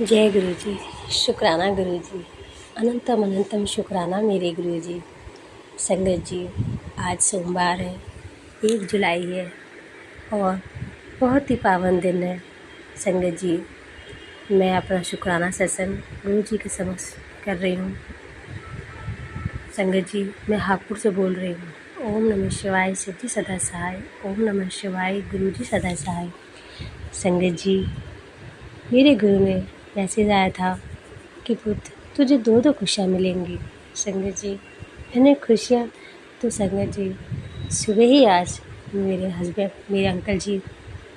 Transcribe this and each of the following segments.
जय गुरु जी। शुक्राना गुरु जी। अनंतम अनंतम शुक्राना मेरे गुरु जी। संगत जी, आज सोमवार है, 1 जुलाई है और बहुत ही पावन दिन है। संगत जी, मैं अपना शुक्राना सत्संग गुरु जी के समक्ष कर रही हूँ। संगत जी, मैं हापुड़ से बोल रही हूँ। ओम नमः शिवाय, शिव जी सदा सहाय। ओम नमः शिवाय, गुरु जी सदा सहाय। संगत जी, मेरे गुरु ने मैसेज आया था कि पुत्र, तुझे 2 खुशियाँ मिलेंगी। संगत जी, मैंने खुशियाँ तो संगत जी सुबह ही आज मेरे अंकल जी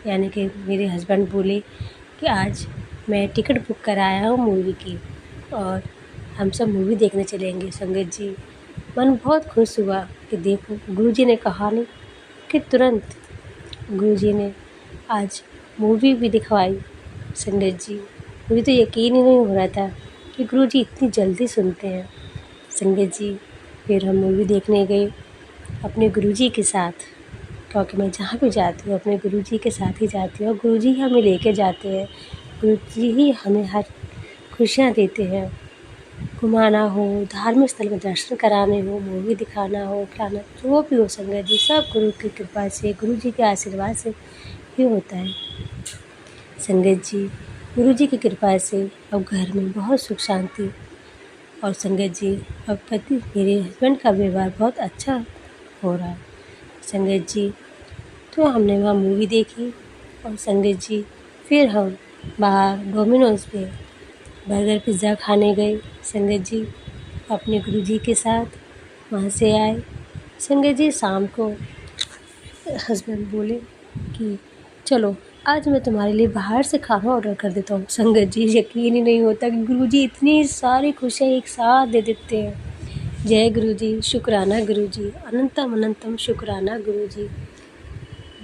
यानी कि मेरे हस्बैंड बोले कि आज मैं टिकट बुक कराया हूँ मूवी की और हम सब मूवी देखने चलेंगे। संगत जी, मन बहुत खुश हुआ कि देखो, गुरु जी ने कहा नहीं कि तुरंत गुरु जी ने आज मूवी भी दिखवाई। संगत जी, मुझे तो यकीन ही नहीं हो रहा था कि गुरु जी इतनी जल्दी सुनते हैं। संगत जी, फिर हम मूवी देखने गए अपने गुरु जी के साथ, क्योंकि मैं जहाँ भी जाती हूँ अपने गुरु जी के साथ ही जाती हूँ और गुरु जी हमें लेके जाते हैं। गुरु जी ही हमें हर खुशियाँ देते हैं। घुमाना हो, धार्मिक स्थल में दर्शन कराने हो, मूवी दिखाना हो, खिलाना, जो भी हो संगत जी, सब गुरु की कृपा से, गुरु जी के आशीर्वाद से ही होता है। संगत जी, गुरु जी की कृपा से अब घर में बहुत सुख शांति और संगत जी अब पति मेरे हस्बैंड का व्यवहार बहुत अच्छा हो रहा है। संगत जी, तो हमने वहाँ मूवी देखी और संगत जी फिर हम बाहर डोमिनोज़ पे बर्गर पिज़्ज़ा खाने गए। संगत जी, अपने गुरु जी के साथ वहाँ से आए। संगत जी, शाम को हस्बैंड बोले कि चलो आज मैं तुम्हारे लिए बाहर से खाना ऑर्डर कर देता हूँ। संगत जी, यकीन ही नहीं होता कि गुरु जी इतनी सारी खुशियाँ एक साथ दे देते हैं। जय गुरु जी, शुक्राना गुरु जी, अनंतम अनंतम शुक्राना गुरु जी।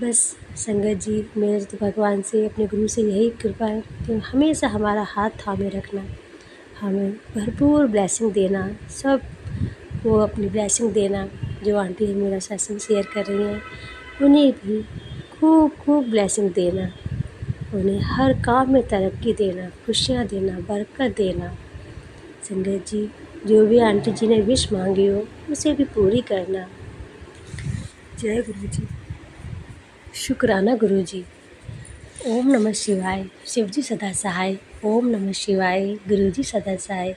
बस संगत जी, मेरे तो भगवान से, अपने गुरु से यही कृपा है कि हमेशा हमारा हाथ थामे रखना, हमें भरपूर ब्लेसिंग देना, सब वो अपनी ब्लेसिंग देना। जो आंटी मेरा सेशन शेयर कर रही हैं उन्हें भी खूब खूब ब्लेसिंग देना, उन्हें हर काम में तरक्की देना, खुशियाँ देना, बरकत देना। संगत जी, जो भी आंटी जी ने विश मांगी हो उसे भी पूरी करना। जय गुरु जी। शुक्राना गुरु जी। ओम नमः शिवाय, शिव जी सदा सहाय। ओम नमः शिवाय, गुरु जी सदा सहाय।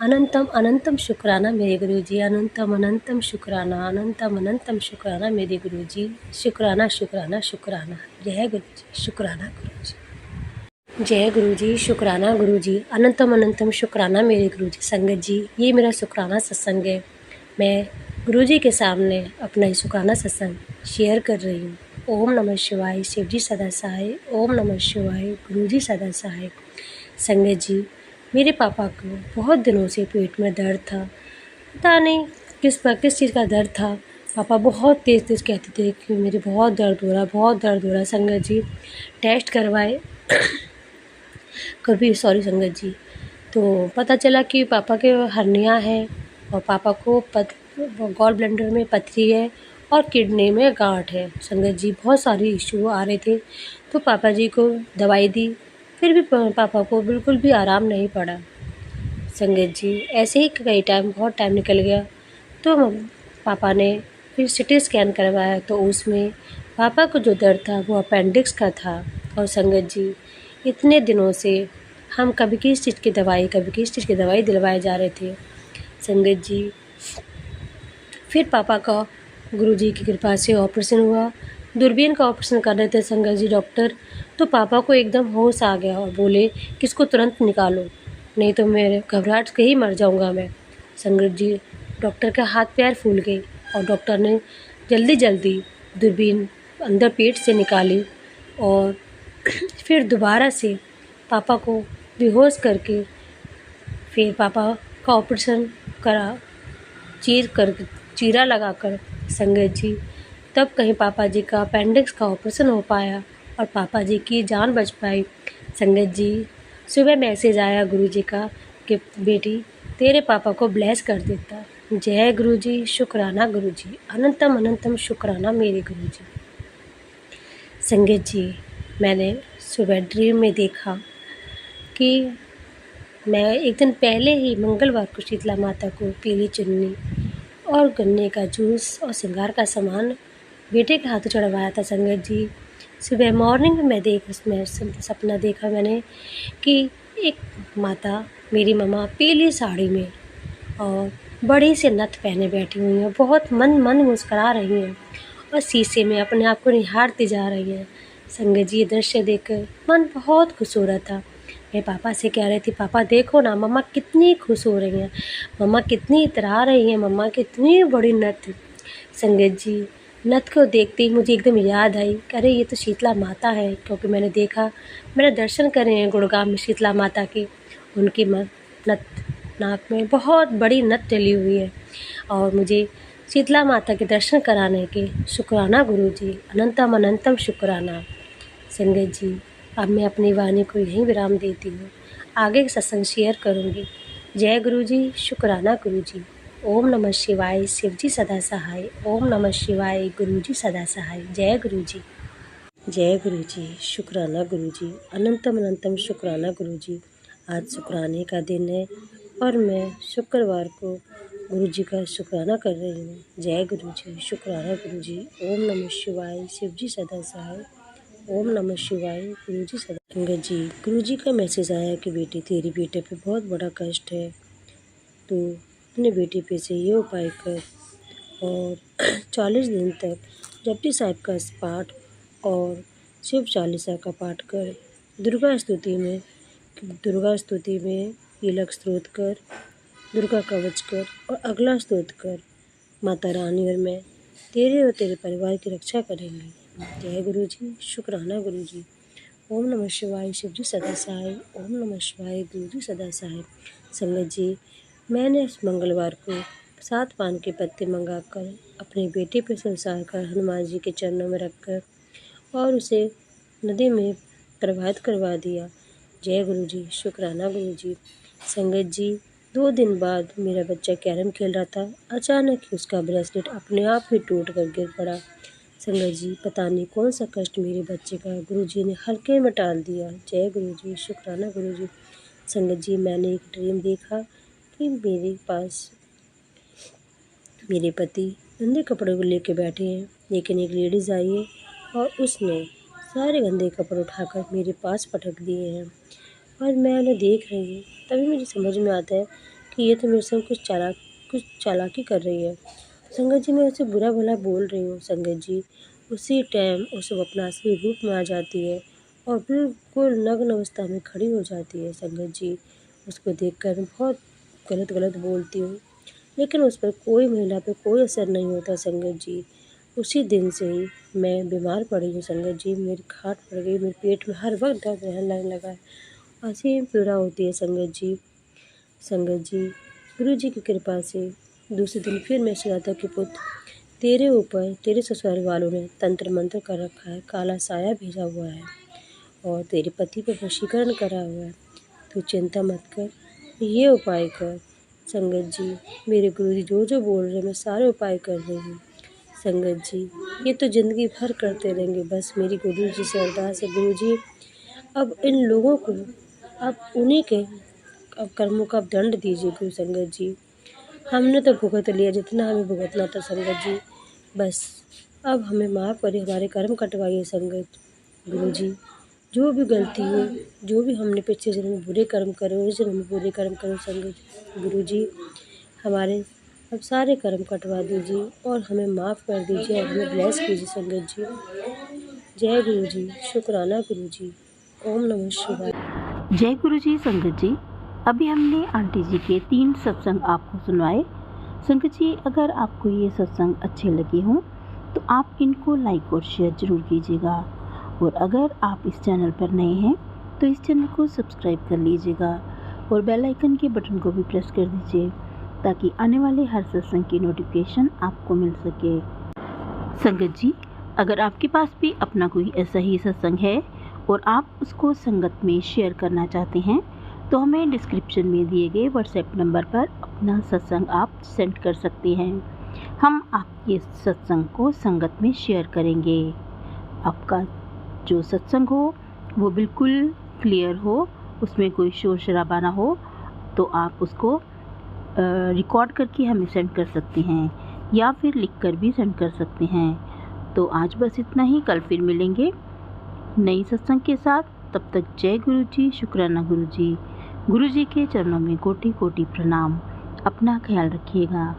अनंतम अनंतम शुक्राना मेरे गुरु जी, अनंतम अनंतम शुक्राना, अनंतम अनंतम शुक्राना मेरे गुरु जी। शुक्राना शुक्राना शुक्राना। जय गुरु जी, शुक्राना गुरु जी। जय गुरु जी, शुक्राना गुरु जी, अनंतम अनंतम शुक्राना मेरे गुरु जी। संगत जी, ये मेरा शुक्राना सत्संग है। मैं गुरु जी के सामने अपना ही शुक्राना सत्संग शेयर कर रही हूँ। ओम नमः शिवाय, शिव जी सदा सहाय। ओम नमः शिवाय, गुरु जी सदा सहाय। संगत जी, मेरे पापा को बहुत दिनों से पेट में दर्द था, पता नहीं किस चीज़ का दर्द था। पापा बहुत तेज़ तेज़ कहते थे कि मेरे बहुत दर्द हो रहा, बहुत दर्द हो रहा। संगत जी, टेस्ट करवाए संगत जी, तो पता चला कि पापा के हर्निया है और पापा को गॉल ब्लैंडर में पथरी है और किडनी में गांठ है। संगत जी, बहुत सारे इशू आ रहे थे, तो पापा जी को दवाई दी, फिर भी पापा को बिल्कुल भी आराम नहीं पड़ा। संगत जी, ऐसे ही बहुत टाइम निकल गया, तो पापा ने फिर सिटी स्कैन करवाया, तो उसमें पापा को जो दर्द था वो अपेंडिक्स का था। और संगत जी, इतने दिनों से हम कभी किस चीज़ की दवाई दिलवाए जा रहे थे। संगत जी, फिर पापा का गुरुजी की कृपा से ऑपरेशन हुआ, दूरबीन का ऑपरेशन कर रहे थे संगत जी डॉक्टर, तो पापा को एकदम होश आ गया और बोले कि इसको तुरंत निकालो, नहीं तो मेरे घबराहट के ही मर जाऊंगा मैं। संगत जी, डॉक्टर के हाथ पैर फूल गए और डॉक्टर ने जल्दी दूरबीन अंदर पेट से निकाली और फिर दोबारा से पापा को बेहोश करके फिर पापा का ऑपरेशन करा, चीरा लगाकर। संगत जी, तब कहीं पापा जी का अपेंडिक्स का ऑपरेशन हो पाया और पापा जी की जान बच पाई। संगत जी, सुबह मैसेज आया गुरु जी का कि बेटी तेरे पापा को ब्लेस कर देता। जय गुरु जी, शुक्राना गुरु जी, अनंतम अनंतम शुक्राना मेरे गुरु जी। संगत जी, मैंने सुबह ड्रीम में देखा कि मैं एक दिन पहले ही मंगलवार को शीतला माता को पीली चुन्नी और गन्ने का जूस और श्रृंगार का सामान बेटे के हाथों चढ़वाया था संगत जी। सुबह मॉर्निंग में उसमें सपना देखा मैंने कि एक माता, मेरी मम्मा पीली साड़ी में और बड़ी से नथ पहने बैठी हुई हैं, बहुत मन मन मुस्कुरा रही हैं और शीशे में अपने आप को निहारती जा रही हैं। संगत जी, ये दृश्य देखकर मन बहुत खुश हो रहा था। मैं पापा से कह रही थी, पापा देखो ना मम्मा कितनी खुश हो रही हैं, मम्मा कितनी इतरा रही हैं, मम्मा कितनी बड़ी नथ। संगत जी, नथ को देखते ही मुझे एकदम याद आई कि अरे ये तो शीतला माता है, क्योंकि मैंने दर्शन करे हैं गुड़गांव में शीतला माता के। उनकी नथ, नाक में बहुत बड़ी नथ डली हुई है और मुझे शीतला माता के दर्शन कराने के शुक्राना गुरुजी, अनंतम अनंतम शुक्राना। संगत जी, अब मैं अपनी वाणी को यहीं विराम देती हूँ, आगे का सत्संग शेयर करूँगी। जय गुरुजी, शुक्राना गुरुजी। ओम नमः शिवाय, शिवजी सदा सहाय। ओम नमः शिवाय, गुरुजी सदा सहाय। जय गुरुजी। जय गुरुजी, शुक्राना गुरुजी, अनंतम अनंतम शुक्राना गुरुजी। आज शुक्राने का दिन है और मैं शुक्रवार को गुरुजी का शुक्राना कर रही हूँ। जय गुरुजी, शुक्राना गुरुजी। ओम नमः शिवाय, शिवजी सदा सहाय। ओम नमः शिवाय, गुरुजी सदा। संगत जी, गुरुजी का मैसेज आया कि बेटी तेरी बेटे पे बहुत बड़ा कष्ट है, तो अपने बेटे पे से ये उपाय कर और 40 दिन तक जपजी साहिब का पाठ और शिव चालीसा का पाठ कर। दुर्गा स्तुति में तिलक स्तोत्र कर, दुर्गा कवच कर और अगला स्तोत्र कर। माता रानी और मैं तेरे और तेरे परिवार की रक्षा करेंगे। जय गुरुजी, शुक्राना गुरुजी। ओम नमः शिवाय, शिवजी सदा सहाय। ओम नमः शिवाय, गुरुजी सदा सहाय। संगत जी, मैंने इस मंगलवार को 7 पान के पत्ते मंगाकर अपने बेटे पर संसार कर हनुमान जी के चरणों में रखकर और उसे नदी में प्रवाहित करवा दिया। जय गुरुजी, शुक्राना गुरुजी। संगत जी, 2 दिन बाद मेरा बच्चा कैरम खेल रहा था, अचानक ही उसका ब्रेसलेट अपने आप ही टूट कर गिर पड़ा। संगत जी, पता नहीं कौन सा कष्ट मेरे बच्चे का गुरुजी ने हल्के में टाल दिया। जय गुरुजी, शुक्राना गुरुजी। संगत जी, मैंने एक ड्रीम देखा कि मेरे पास मेरे पति गंदे कपड़े को लेके बैठे हैं, लेकिन एक लेडीज़ आई है और उसने सारे गंदे कपड़े उठाकर मेरे पास पटक दिए हैं और मैं उन्हें देख रही हूँ। तभी मुझे समझ में आता है कि ये तो मेरे संग कुछ चालाकी कर रही है। संगत जी, मैं उसे बुरा भला बोल रही हूँ। संगत जी, उसी टाइम उसे अपना असली रूप में आ जाती है और बिल्कुल नग्न अवस्था में खड़ी हो जाती है। संगत जी, उसको देखकर मैं बहुत गलत बोलती हूँ, लेकिन उस पर कोई महिला पे कोई असर नहीं होता। संगत जी, उसी दिन से ही मैं बीमार पड़ी हूँ। संगत जी, मेरी खाट पड़ गई, मेरे पेट में हर वक्त दर्द रहने लगा है, असीम पीड़ा होती है। संगत जी, गुरु जी की कृपा से दूसरे दिन फिर मैसेज आता कि पुत्र, तेरे ऊपर तेरे ससुराल वालों ने तंत्र मंत्र कर रखा है, काला साया भेजा हुआ है और तेरे पति पर वशीकरण करा हुआ है। तू चिंता मत कर, ये उपाय कर। संगत जी, मेरे गुरुजी जो बोल रहे हैं मैं सारे उपाय कर रही हूँ। संगत जी, ये तो ज़िंदगी भर करते रहेंगे। बस मेरी गुरुजी से अरदास है, गुरुजी अब इन लोगों को अब उन्हीं के अब कर्मों का दंड दीजिए। गुरु संगत जी, हमने तो भुगत लिया जितना हमें भुगतना था। संगत जी, बस अब हमें माफ़ करिए, हमारे कर्म कटवाइए। संगत गुरुजी, जो भी गलती हो, जो भी हमने पिछले जन्म में बुरे कर्म करे हो, इस जन्म में बुरे कर्म करो। संगत गुरुजी, हमारे अब सारे कर्म कटवा दीजिए और हमें माफ़ कर दीजिए और हमें ब्लेस कीजिए। संगत जी, जय गुरुजी, शुक्राना गुरुजी। ओम नमः शिवाय। जय गुरुजी। संगत जी, अभी हमने आंटी जी के 3 सत्संग आपको सुनवाए। संगत जी, अगर आपको ये सत्संग अच्छे लगे हों तो आप इनको लाइक और शेयर ज़रूर कीजिएगा और अगर आप इस चैनल पर नए हैं तो इस चैनल को सब्सक्राइब कर लीजिएगा और बेल आइकन के बटन को भी प्रेस कर दीजिए ताकि आने वाले हर सत्संग की नोटिफिकेशन आपको मिल सके। संगत जी, अगर आपके पास भी अपना कोई ऐसा ही सत्संग है और आप उसको संगत में शेयर करना चाहते हैं तो हमें डिस्क्रिप्शन में दिए गए व्हाट्सएप नंबर पर अपना सत्संग आप सेंड कर सकते हैं। हम आपके सत्संग को संगत में शेयर करेंगे। आपका जो सत्संग हो वो बिल्कुल क्लियर हो, उसमें कोई शोर शराबा ना हो तो आप उसको रिकॉर्ड करके हमें सेंड कर सकते हैं या फिर लिख कर भी सेंड कर सकते हैं। तो आज बस इतना ही, कल फिर मिलेंगे नई सत्संग के साथ। तब तक जय गुरु जी, शुक्राना गुरु जी। गुरु जी के चरणों में कोटि कोटि प्रणाम। अपना ख्याल रखिएगा।